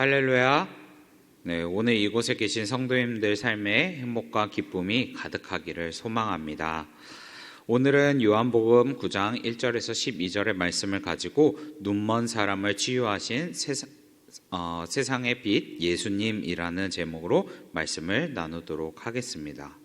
할렐루야. 네, 오늘 이곳에 계신 성도님들 삶에 행복과 기쁨이 가득하기를 소망합니다. 오늘은 요한복음 9장 1절에서 12절의 말씀을 가지고 눈먼 사람을 치유하신 세상의 빛 예수님이라는 제목으로 말씀을 나누도록 하겠습니다.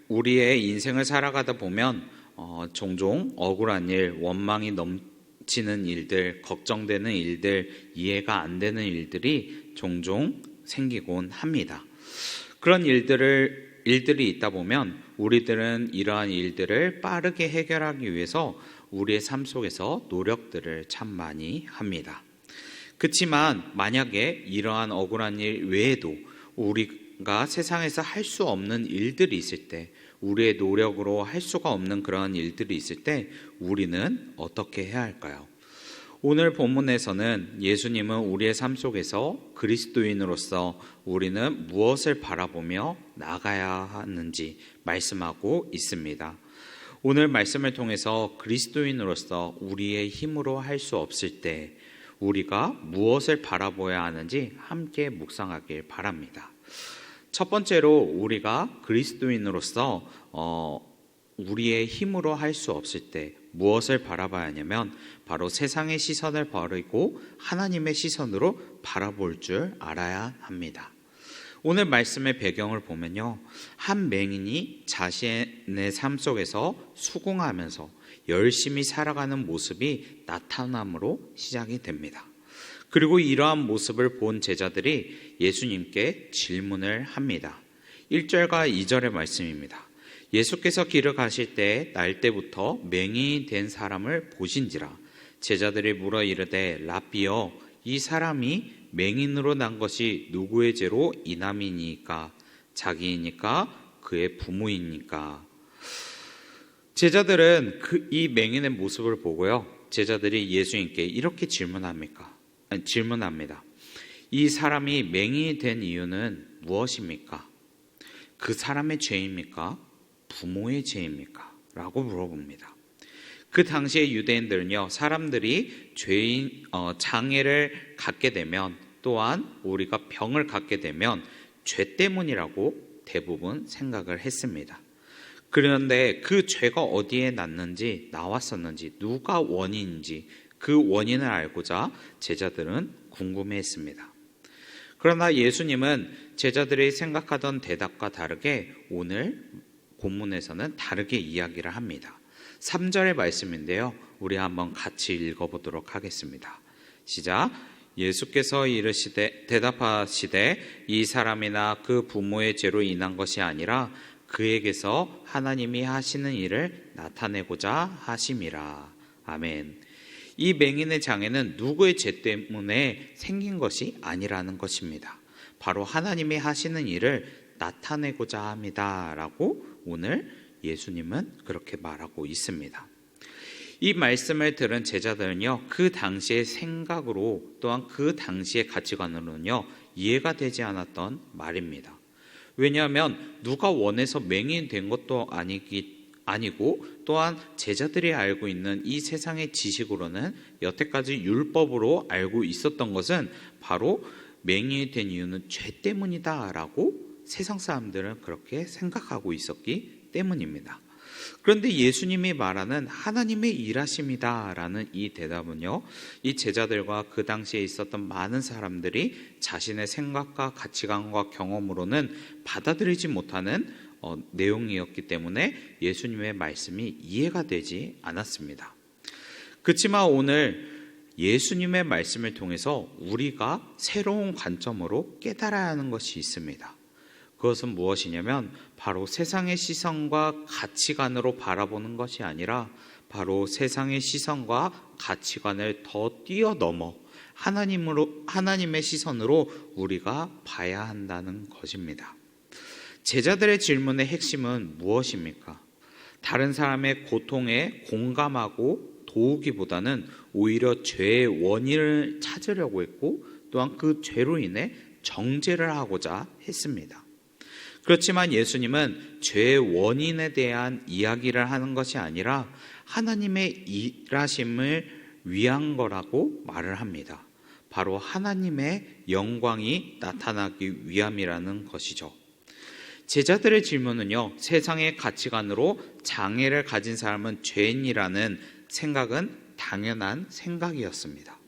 우리의 인생을 살아가다 보면 종종 억울한 일, 원망이 넘치는 일들, 걱정되는 일들, 이해가 안 되는 일들이 종종 생기곤 합니다. 그런 일들이 있다 보면 우리들은 이러한 일들을 빠르게 해결하기 위해서 우리의 삶 속에서 노력들을 참 많이 합니다. 그렇지만 만약에 이러한 억울한 일 외에도 우리가 세상에서 할 수 없는 일들이 있을 때, 우리의 노력으로 할 수가 없는 그런 일들이 있을 때 우리는 어떻게 해야 할까요? 오늘 본문에서는 예수님은 우리의 삶 속에서 그리스도인으로서 우리는 무엇을 바라보며 나가야 하는지 말씀하고 있습니다. 오늘 말씀을 통해서 그리스도인으로서 우리의 힘으로 할 수 없을 때 우리가 무엇을 바라보아야 하는지 함께 묵상하길 바랍니다. 첫 번째로 우리가 그리스도인으로서 우리의 힘으로 할 수 없을 때 무엇을 바라봐야 하냐면 바로 세상의 시선을 버리고 하나님의 시선으로 바라볼 줄 알아야 합니다. 오늘 말씀의 배경을 보면요, 한 맹인이 자신의 삶 속에서 수고하면서 열심히 살아가는 모습이 나타남으로 시작이 됩니다. 그리고 이러한 모습을 본 제자들이 예수님께 질문을 합니다. 1절과 2절의 말씀입니다. 예수께서 길을 가실 때 날 때부터 맹인이 된 사람을 보신지라. 제자들이 물어 이르되 라삐여, 이 사람이 맹인으로 난 것이 누구의 죄로 인함이니까? 자기이니까 그의 부모이니까? 제자들은 이 맹인의 모습을 보고요, 제자들이 예수님께 이렇게 질문합니다. 이 사람이 맹인이 된 이유는 무엇입니까? 그 사람의 죄입니까? 부모의 죄입니까? 라고 물어봅니다. 그 당시의 유대인들은요, 사람들이 장애를 갖게 되면, 또한 우리가 병을 갖게 되면 죄 때문이라고 대부분 생각을 했습니다. 그런데 그 죄가 어디에 나왔었는지, 누가 원인인지 그 원인을 알고자 제자들은 궁금해했습니다. 그러나 예수님은 제자들이 생각하던 대답과 다르게 오늘 본문에서는 다르게 이야기를 합니다. 3절의 말씀인데요, 우리 한번 같이 읽어보도록 하겠습니다. 시작. 예수께서 대답하시되 이 사람이나 그 부모의 죄로 인한 것이 아니라 그에게서 하나님이 하시는 일을 나타내고자 하심이라. 아멘. 이 맹인의 장애는 누구의 죄 때문에 생긴 것이 아니라는 것입니다. 바로 하나님이 하시는 일을 나타내고자 합니다 라고 오늘 예수님은 그렇게 말하고 있습니다. 이 말씀을 들은 제자들은요, 그 당시의 생각으로, 또한 그 당시의 가치관으로는요, 이해가 되지 않았던 말입니다. 왜냐하면 누가 원해서 맹인이 된 것도 아니고, 또한 제자들이 알고 있는 이 세상의 지식으로는 여태까지 율법으로 알고 있었던 것은 바로 맹인이 된 이유는 죄 때문이다 라고 세상 사람들은 그렇게 생각하고 있었기 때문입니다. 그런데 예수님이 말하는 하나님의 일하심이다 라는 이 대답은요, 이 제자들과 그 당시에 있었던 많은 사람들이 자신의 생각과 가치관과 경험으로는 받아들이지 못하는 내용이었기 때문에 예수님의 말씀이 이해가 되지 않았습니다. 그렇지만 오늘 예수님의 말씀을 통해서 우리가 새로운 관점으로 깨달아야 하는 것이 있습니다. 그것은 무엇이냐면 바로 세상의 시선과 가치관으로 바라보는 것이 아니라 바로 세상의 시선과 가치관을 더 뛰어넘어 하나님의 시선으로 우리가 봐야 한다는 것입니다. 제자들의 질문의 핵심은 무엇입니까? 다른 사람의 고통에 공감하고 도우기보다는 오히려 죄의 원인을 찾으려고 했고, 또한 그 죄로 인해 정죄를 하고자 했습니다. 그렇지만 예수님은 죄의 원인에 대한 이야기를 하는 것이 아니라 하나님의 일하심을 위한 거라고 말을 합니다. 바로 하나님의 영광이 나타나기 위함이라는 것이죠. 제자들의 질문은요, 세상의 가치관으로 장애를 가진 사람은 죄인이라는 생각은 당연한 생각이었습니다.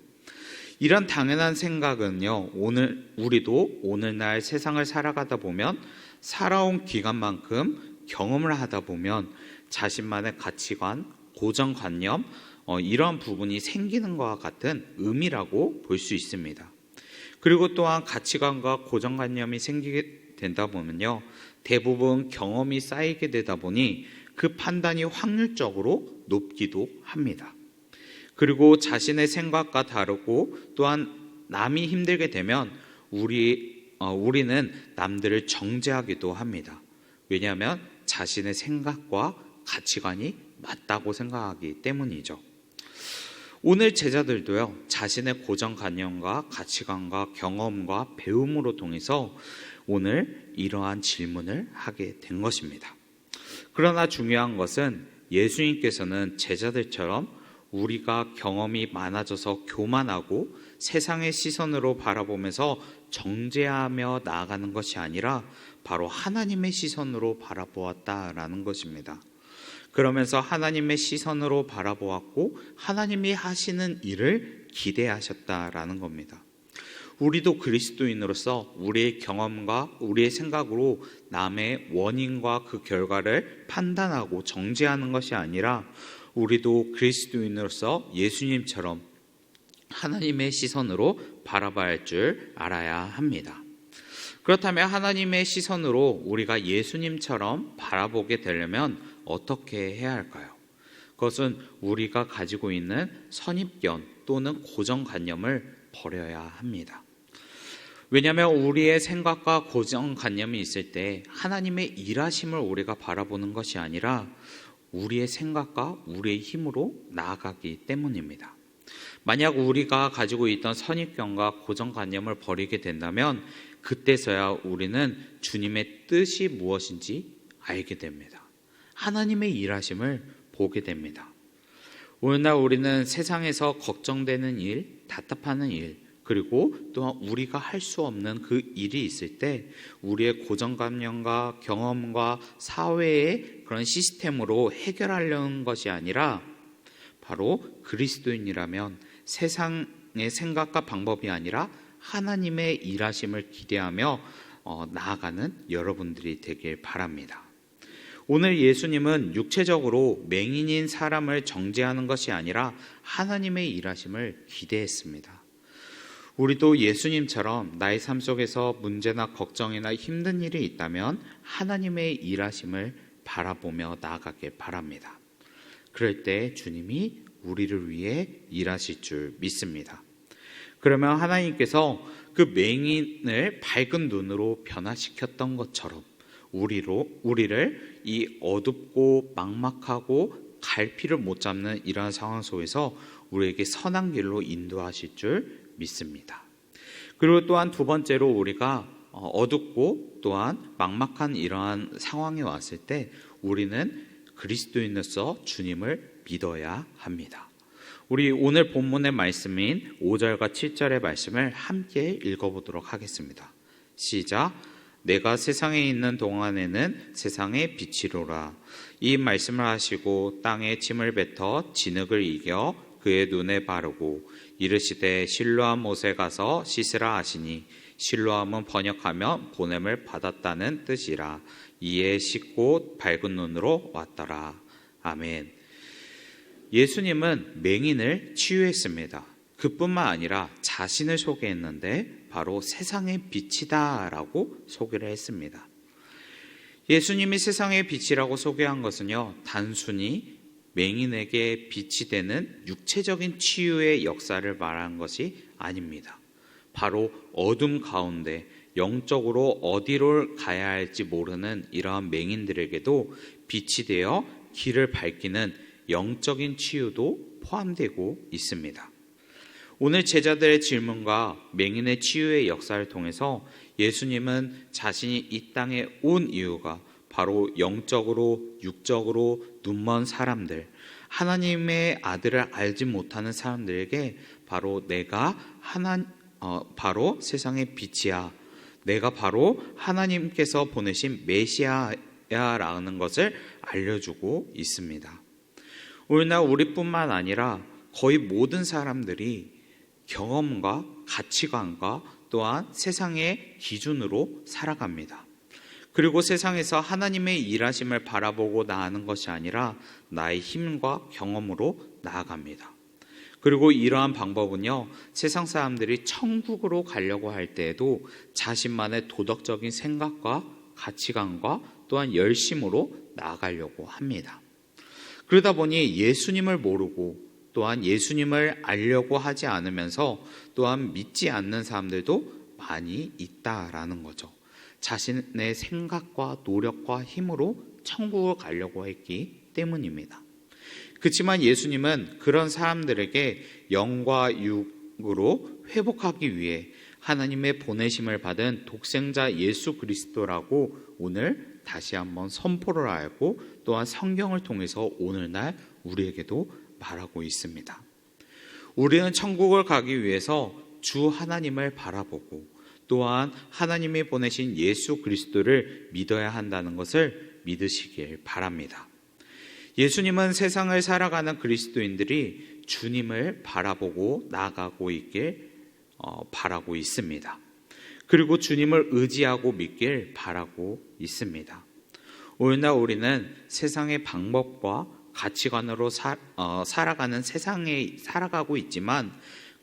이런 당연한 생각은요, 우리도 오늘날 세상을 살아가다 보면 살아온 기간만큼 경험을 하다 보면 자신만의 가치관, 고정관념, 이런 부분이 생기는 것과 같은 의미라고 볼 수 있습니다. 그리고 또한 가치관과 고정관념이 생기게 된다 보면요, 대부분 경험이 쌓이게 되다 보니 그 판단이 확률적으로 높기도 합니다. 그리고 자신의 생각과 다르고 또한 남이 힘들게 되면 우리는 남들을 정죄하기도 합니다. 왜냐하면 자신의 생각과 가치관이 맞다고 생각하기 때문이죠. 오늘 제자들도요, 자신의 고정관념과 가치관과 경험과 배움으로 통해서 오늘 이러한 질문을 하게 된 것입니다. 그러나 중요한 것은 예수님께서는 제자들처럼 우리가 경험이 많아져서 교만하고 세상의 시선으로 바라보면서 정죄하며 나아가는 것이 아니라 바로 하나님의 시선으로 바라보았다라는 것입니다. 그러면서 하나님의 시선으로 바라보았고 하나님이 하시는 일을 기대하셨다라는 겁니다. 우리도 그리스도인으로서 우리의 경험과 우리의 생각으로 남의 원인과 그 결과를 판단하고 정죄하는 것이 아니라 우리도 그리스도인으로서 예수님처럼 하나님의 시선으로 바라봐야 할 줄 알아야 합니다. 그렇다면 하나님의 시선으로 우리가 예수님처럼 바라보게 되려면 어떻게 해야 할까요? 그것은 우리가 가지고 있는 선입견 또는 고정관념을 버려야 합니다. 왜냐하면 우리의 생각과 고정관념이 있을 때 하나님의 일하심을 우리가 바라보는 것이 아니라 우리의 생각과 우리의 힘으로 나아가기 때문입니다. 만약 우리가 가지고 있던 선입견과 고정관념을 버리게 된다면 그때서야 우리는 주님의 뜻이 무엇인지 알게 됩니다. 하나님의 일하심을 보게 됩니다. 오늘날 우리는 세상에서 걱정되는 일, 답답하는 일, 그리고 또한 우리가 할 수 없는 그 일이 있을 때 우리의 고정관념과 경험과 사회의 그런 시스템으로 해결하려는 것이 아니라 바로 그리스도인이라면 세상의 생각과 방법이 아니라 하나님의 일하심을 기대하며 나아가는 여러분들이 되길 바랍니다. 오늘 예수님은 육체적으로 맹인인 사람을 정죄하는 것이 아니라 하나님의 일하심을 기대했습니다. 우리도 예수님처럼 나의 삶 속에서 문제나 걱정이나 힘든 일이 있다면 하나님의 일하심을 바라보며 나아가길 바랍니다. 그럴 때 주님이 우리를 위해 일하실 줄 믿습니다. 그러면 하나님께서 그 맹인을 밝은 눈으로 변화시켰던 것처럼 우리를 이 어둡고 막막하고 갈피를 못 잡는 이러한 상황 속에서 우리에게 선한 길로 인도하실 줄 믿습니다. 그리고 또한 두 번째로 우리가 어둡고 또한 막막한 이러한 상황에 왔을 때 우리는 그리스도인으로서 주님을 믿어야 합니다. 우리 오늘 본문의 말씀인 5절과 7절의 말씀을 함께 읽어보도록 하겠습니다. 시작. 내가 세상에 있는 동안에는 세상의 빛이로라. 이 말씀을 하시고 땅에 침을 뱉어 진흙을 이겨 그의 눈에 바르고 이르시되 실로암 못에 가서 씻으라 하시니 실로암은 번역하면 보냄을 받았다는 뜻이라. 이에 씻고 밝은 눈으로 왔더라. 아멘. 예수님은 맹인을 치유했습니다. 그뿐만 아니라 자신을 소개했는데 바로 세상의 빛이다라고 소개를 했습니다. 예수님이 세상의 빛이라고 소개한 것은요, 단순히 맹인에게 빛이 되는 육체적인 치유의 역사를 말한 것이 아닙니다. 바로 어둠 가운데 영적으로 어디로 가야 할지 모르는 이러한 맹인들에게도 빛이 되어 길을 밝히는 영적인 치유도 포함되고 있습니다. 오늘 제자들의 질문과 맹인의 치유의 역사를 통해서 예수님은 자신이 이 땅에 온 이유가 바로 영적으로 육적으로 눈먼 사람들, 하나님의 아들을 알지 못하는 사람들에게 바로 내가 바로 세상의 빛이야. 내가 바로 하나님께서 보내신 메시아야라는 것을 알려주고 있습니다. 오늘날 우리뿐만 아니라 거의 모든 사람들이 경험과 가치관과 또한 세상의 기준으로 살아갑니다. 그리고 세상에서 하나님의 일하심을 바라보고 나아가는 것이 아니라 나의 힘과 경험으로 나아갑니다. 그리고 이러한 방법은요, 세상 사람들이 천국으로 가려고 할 때에도 자신만의 도덕적인 생각과 가치관과 또한 열심으로 나아가려고 합니다. 그러다 보니 예수님을 모르고 또한 예수님을 알려고 하지 않으면서 또한 믿지 않는 사람들도 많이 있다라는 거죠. 자신의 생각과 노력과 힘으로 천국을 가려고 했기 때문입니다. 그렇지만 예수님은 그런 사람들에게 영과 육으로 회복하기 위해 하나님의 보내심을 받은 독생자 예수 그리스도라고 오늘 다시 한번 선포를 하고 또한 성경을 통해서 오늘날 우리에게도 말하고 있습니다. 우리는 천국을 가기 위해서 주 하나님을 바라보고 또한 하나님이 보내신 예수 그리스도를 믿어야 한다는 것을 믿으시길 바랍니다. 예수님은 세상을 살아가는 그리스도인들이 주님을 바라보고 나아가고 있길 바라고 있습니다. 그리고 주님을 의지하고 믿길 바라고 있습니다. 오늘날 우리는 세상의 방법과 가치관으로 살아가는 세상에 살아가고 있지만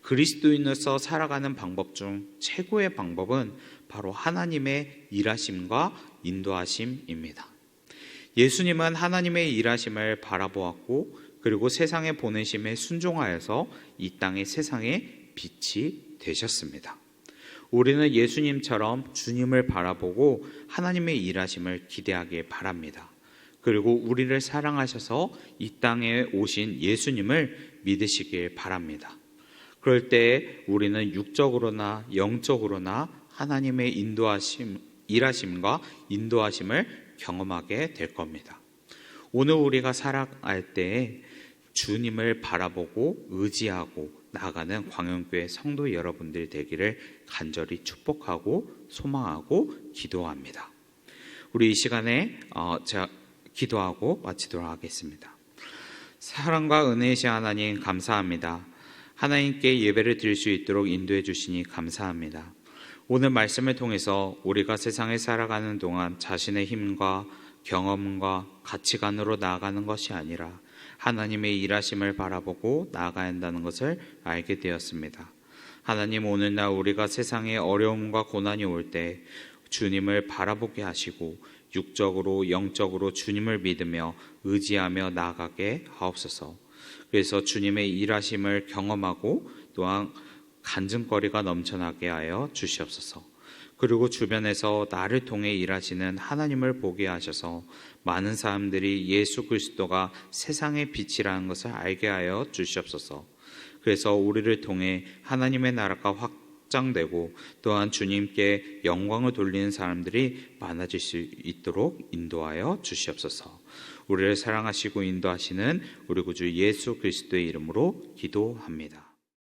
그리스도인으로서 살아가는 방법 중 최고의 방법은 바로 하나님의 일하심과 인도하심입니다. 예수님은 하나님의 일하심을 바라보았고 그리고 세상에 보내심에 순종하여서 이 땅의 세상의 빛이 되셨습니다. 우리는 예수님처럼 주님을 바라보고 하나님의 일하심을 기대하길 바랍니다. 그리고 우리를 사랑하셔서 이 땅에 오신 예수님을 믿으시길 바랍니다. 그럴 때 우리는 육적으로나 영적으로나 하나님의 일하심과 인도하심을 경험하게 될 겁니다. 오늘 우리가 살아갈 때 주님을 바라보고 의지하고 나아가는 광영교회 성도 여러분들 되기를 간절히 축복하고 소망하고 기도합니다. 우리 이 시간에 제가 기도하고 마치도록 하겠습니다. 사랑과 은혜이신 하나님 감사합니다. 하나님께 예배를 드릴 수 있도록 인도해 주시니 감사합니다. 오늘 말씀을 통해서 우리가 세상에 살아가는 동안 자신의 힘과 경험과 가치관으로 나아가는 것이 아니라 하나님의 일하심을 바라보고 나아가야 한다는 것을 알게 되었습니다. 하나님, 오늘날 우리가 세상에 어려움과 고난이 올 때 주님을 바라보게 하시고 육적으로 영적으로 주님을 믿으며 의지하며 나아가게 하옵소서. 그래서 주님의 일하심을 경험하고 또한 간증거리가 넘쳐나게 하여 주시옵소서. 그리고 주변에서 나를 통해 일하시는 하나님을 보게 하셔서 많은 사람들이 예수 그리스도가 세상의 빛이라는 것을 알게 하여 주시옵소서. 그래서 우리를 통해 하나님의 나라가 확장되고 또한 주님께 영광을 돌리는 사람들이 많아질 수 있도록 인도하여 주시옵소서. 우리를 사랑하시고 인도하시는 우리 구주 예수 그리스도의 이름으로 기도합니다.